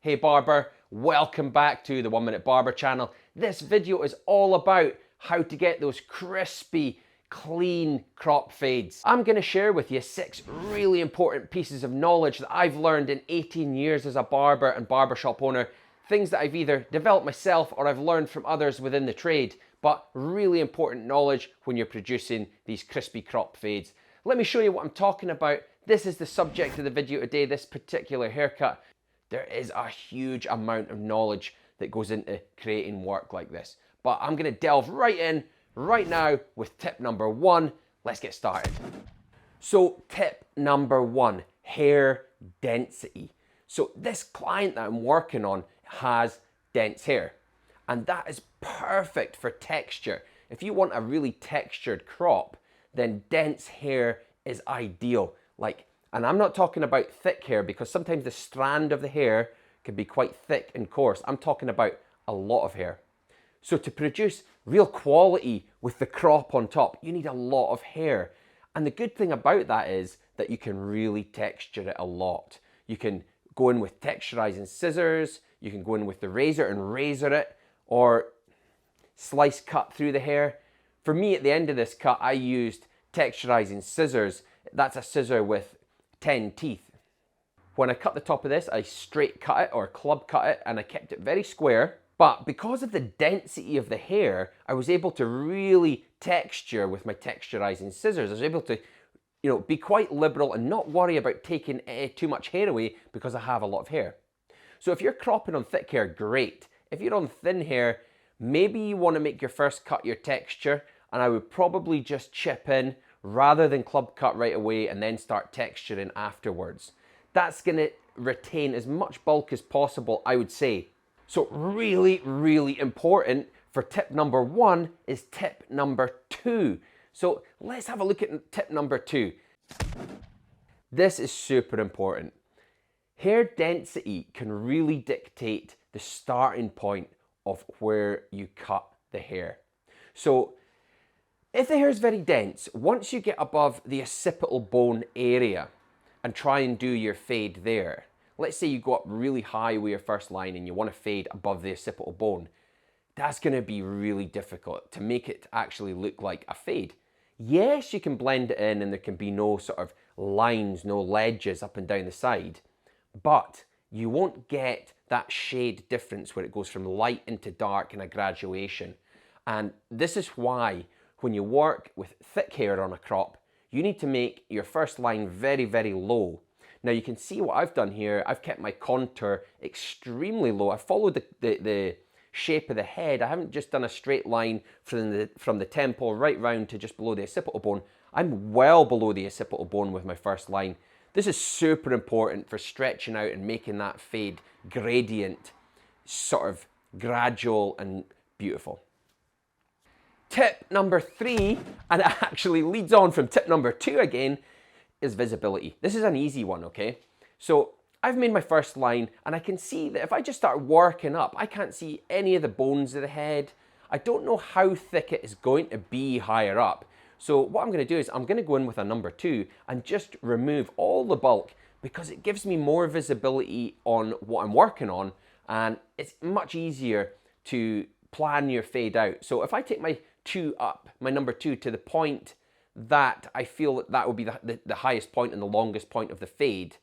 Hey Barber, welcome back to the 1 Minute Barber channel. This video is all about how to get those crispy, clean crop fades. I'm going to share with you 6 really important pieces of knowledge that I've learned in 18 years as a barber and barbershop owner. Things that I've either developed myself or I've learned from others within the trade, but really important knowledge when you're producing these crispy crop fades. Let me show you what I'm talking about. This is the subject of the video today, this particular haircut. There is a huge amount of knowledge that goes into creating work like this. But I'm going to delve right in right now with tip number 1. Let's get started. So tip number 1, hair density. So this client that I'm working on has dense hair, and that is perfect for texture. If you want a really textured crop, then dense hair is ideal. And I'm not talking about thick hair, because sometimes the strand of the hair can be quite thick and coarse. I'm talking about a lot of hair. So to produce real quality with the crop on top, you need a lot of hair. And the good thing about that is that you can really texture it a lot. You can go in with texturizing scissors, you can go in with the razor and razor it, or slice cut through the hair. For me, at the end of this cut, I used texturizing scissors. That's a scissor with 10 teeth. When I cut the top of this, I straight cut it or club cut it, and I kept it very square. But because of the density of the hair, I was able to really texture with my texturizing scissors. I was able to, be quite liberal and not worry about taking too much hair away because I have a lot of hair. So if you're cropping on thick hair, great. If you're on thin hair, maybe you want to make your first cut your texture, and I would probably just chip in rather than club cut right away and then start texturing afterwards. That's going to retain as much bulk as possible, I would say. So really, really important for tip number 1 is tip number 2. So let's have a look at tip number 2. This is super important. Hair density can really dictate the starting point of where you cut the hair. So if the hair is very dense, once you get above the occipital bone area and try and do your fade there, let's say you go up really high with your first line and you want to fade above the occipital bone, that's going to be really difficult to make it actually look like a fade. Yes, you can blend it in and there can be no sort of lines, no ledges up and down the side, but you won't get that shade difference where it goes from light into dark in a graduation. And this is why when you work with thick hair on a crop, you need to make your first line very, very low. Now you can see what I've done here. I've kept my contour extremely low. I followed the shape of the head. I haven't just done a straight line from the temple right round to just below the occipital bone. I'm well below the occipital bone with my first line. This is super important for stretching out and making that fade gradient sort of gradual and beautiful. Tip number 3, and it actually leads on from tip number 2 again, is visibility. This is an easy one, okay? So I've made my first line, and I can see that if I just start working up, I can't see any of the bones of the head. I don't know how thick it is going to be higher up. So what I'm going to do is I'm going to go in with a number 2 and just remove all the bulk, because it gives me more visibility on what I'm working on, and it's much easier to plan your fade out. So if I take my 2 up, my number 2, to the point that I feel that will be the highest point and the longest point of the fade,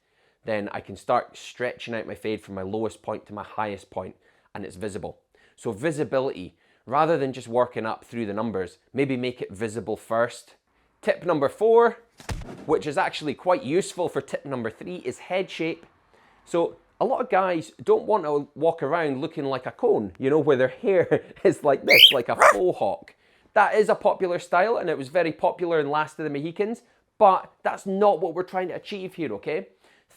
then I can start stretching out my fade from my lowest point to my highest point, and it's visible. So visibility, rather than just working up through the numbers, maybe make it visible first. Tip number 4, which is actually quite useful for tip number 3, is head shape. So a lot of guys don't want to walk around looking like a cone, where their hair is like this, like a faux hawk. That is a popular style, and it was very popular in Last of the Mohicans, but that's not what we're trying to achieve here, okay?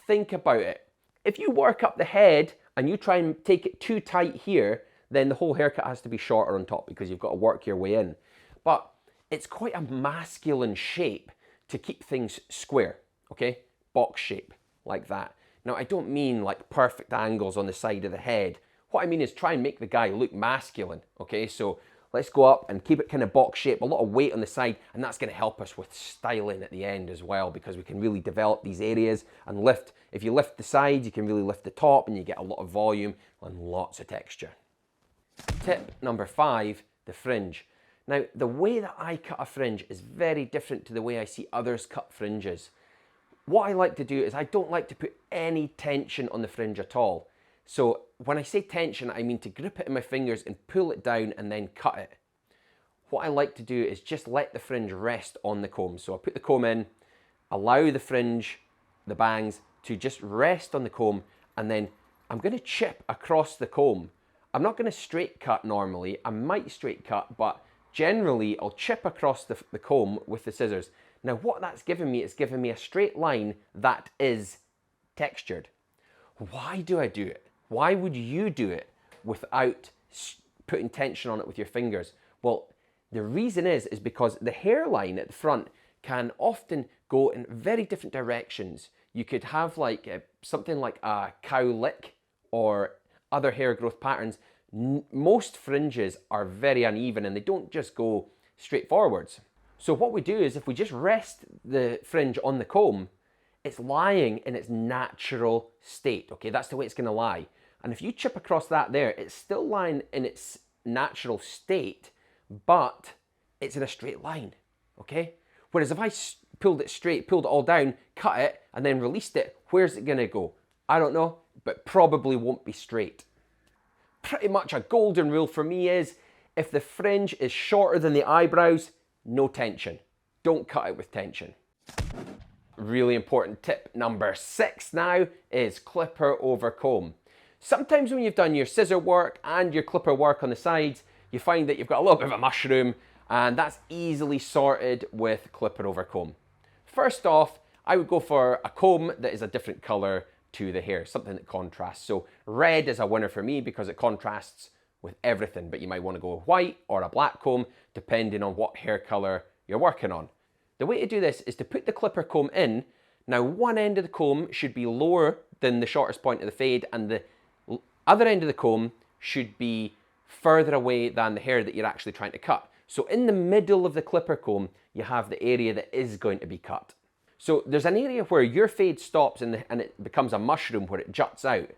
Think about it. If you work up the head and you try and take it too tight here, then the whole haircut has to be shorter on top because you've got to work your way in. But it's quite a masculine shape to keep things square, okay? Box shape, like that. Now, I don't mean like perfect angles on the side of the head. What I mean is try and make the guy look masculine, okay? So let's go up and keep it kind of box shape, a lot of weight on the side, and that's gonna help us with styling at the end as well, because we can really develop these areas and lift. If you lift the sides, you can really lift the top and you get a lot of volume and lots of texture. Tip number 5, the fringe. Now, the way that I cut a fringe is very different to the way I see others cut fringes. What I like to do is I don't like to put any tension on the fringe at all. So when I say tension, I mean to grip it in my fingers and pull it down and then cut it. What I like to do is just let the fringe rest on the comb. So I put the comb in, allow the fringe, the bangs, to just rest on the comb, and then I'm going to chip across the comb. I'm not going to straight cut normally. I might straight cut, but generally I'll chip across the comb with the scissors. Now what that's given me, it's given me a straight line that is textured. Why do I do it? Why would you do it without putting tension on it with your fingers? Well, the reason is because the hairline at the front can often go in very different directions. You could have like something like a cow lick or other hair growth patterns. Most fringes are very uneven and they don't just go straight forwards. So what we do is if we just rest the fringe on the comb, it's lying in its natural state, okay? That's the way it's gonna lie. And if you chip across that there, it's still lying in its natural state, but it's in a straight line, okay? Whereas if I pulled it straight, pulled it all down, cut it, and then released it, where's it gonna go? I don't know, but probably won't be straight. Pretty much a golden rule for me is, if the fringe is shorter than the eyebrows, no tension. Don't cut it with tension. Really important tip number 6 now is clipper over comb. Sometimes when you've done your scissor work and your clipper work on the sides, you find that you've got a little bit of a mushroom, and that's easily sorted with clipper over comb. First off, I would go for a comb that is a different color to the hair, something that contrasts. So red is a winner for me because it contrasts with everything, but you might want to go with white or a black comb depending on what hair color you're working on. The way to do this is to put the clipper comb in. Now one end of the comb should be lower than the shortest point of the fade, and the other end of the comb should be further away than the hair that you're actually trying to cut. So in the middle of the clipper comb, you have the area that is going to be cut. So there's an area where your fade stops and it becomes a mushroom where it juts out,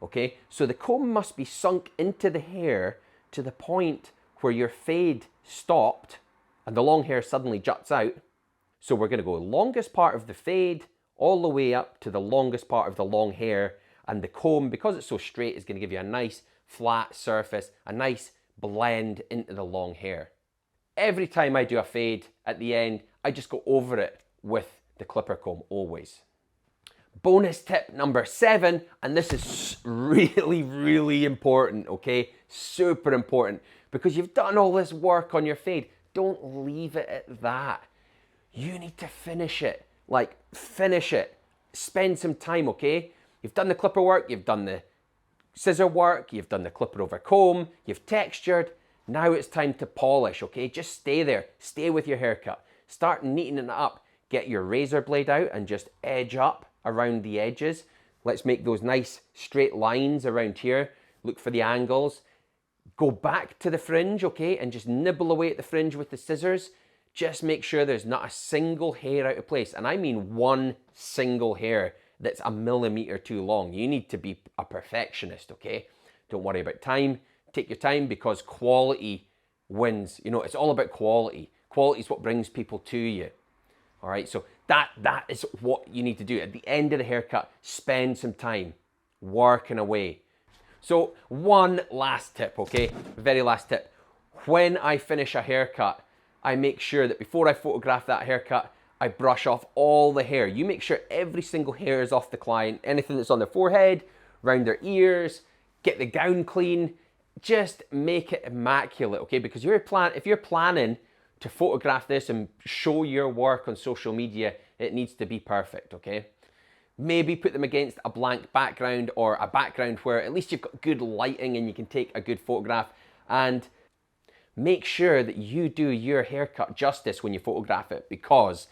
okay? So the comb must be sunk into the hair to the point where your fade stopped and the long hair suddenly juts out. So we're gonna go longest part of the fade all the way up to the longest part of the long hair, and the comb, because it's so straight, is gonna give you a nice flat surface, a nice blend into the long hair. Every time I do a fade at the end, I just go over it with the clipper comb always. Bonus tip number 7, and this is really, really important, okay? Super important, because you've done all this work on your fade. Don't leave it at that. You need to finish it. Like, finish it. Spend some time, okay? You've done the clipper work, you've done the scissor work, you've done the clipper over comb, you've textured. Now it's time to polish, okay? Just stay there. Stay with your haircut. Start neatening it up. Get your razor blade out and just edge up around the edges. Let's make those nice straight lines around here. Look for the angles. Go back to the fringe, okay? And just nibble away at the fringe with the scissors. Just make sure there's not a single hair out of place. And I mean one single hair that's a millimeter too long. You need to be a perfectionist, okay? Don't worry about time. Take your time, because quality wins. You know, it's all about quality. Quality is what brings people to you. All right, so that is what you need to do. At the end of the haircut, spend some time working away. So one last tip, okay? Very last tip. When I finish a haircut, I make sure that before I photograph that haircut, I brush off all the hair. You make sure every single hair is off the client. Anything that's on their forehead, around their ears, get the gown clean. Just make it immaculate, okay? Because if you're planning to photograph this and show your work on social media, it needs to be perfect, okay? Maybe put them against a blank background, or a background where at least you've got good lighting and you can take a good photograph. And make sure that you do your haircut justice when you photograph it, because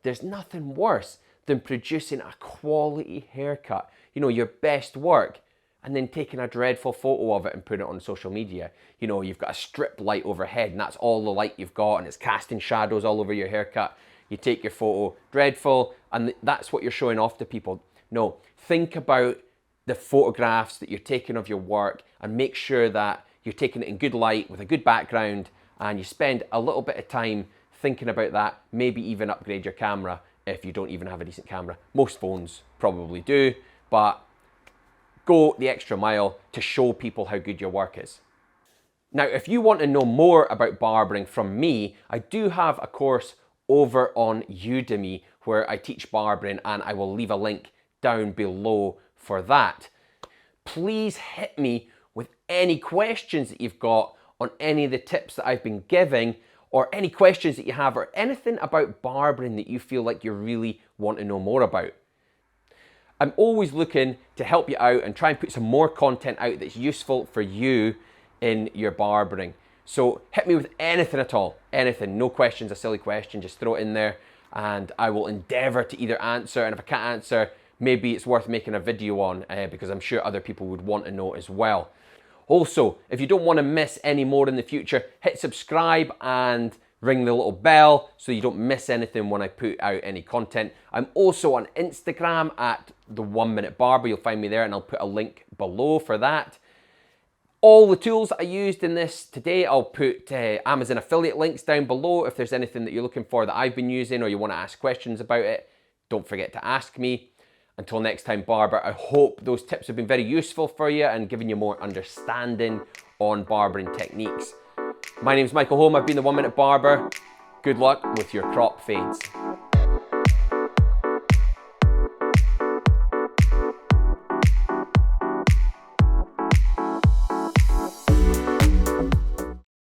there's nothing worse than producing a quality haircut, you know, your best work, and then taking a dreadful photo of it and putting it on social media. You know, you've got a strip light overhead and that's all the light you've got and it's casting shadows all over your haircut. You take your photo, dreadful, and that's what you're showing off to people. No, think about the photographs that you're taking of your work and make sure that you're taking it in good light with a good background, and you spend a little bit of time thinking about that. Maybe even upgrade your camera if you don't even have a decent camera. Most phones probably do, but go the extra mile to show people how good your work is. Now, if you want to know more about barbering from me, I do have a course over on Udemy where I teach barbering, and I will leave a link down below for that. Please hit me with any questions that you've got on any of the tips that I've been giving, or any questions that you have, or anything about barbering that you feel like you really want to know more about. I'm always looking to help you out and try and put some more content out that's useful for you in your barbering. So hit me with anything at all, anything. No question's a silly question, just throw it in there and I will endeavor to either answer, and if I can't answer, maybe it's worth making a video on because I'm sure other people would want to know as well. Also, if you don't want to miss any more in the future, hit subscribe and ring the little bell so you don't miss anything when I put out any content. I'm also on Instagram at the 1 Minute Barber. You'll find me there and I'll put a link below for that. All the tools that I used in this today, I'll put Amazon affiliate links down below. If there's anything that you're looking for that I've been using or you want to ask questions about it, don't forget to ask me. Until next time, Barber, I hope those tips have been very useful for you and given you more understanding on barbering techniques. My name's Michael Holm. I've been the 1 Minute Barber. Good luck with your crop fades.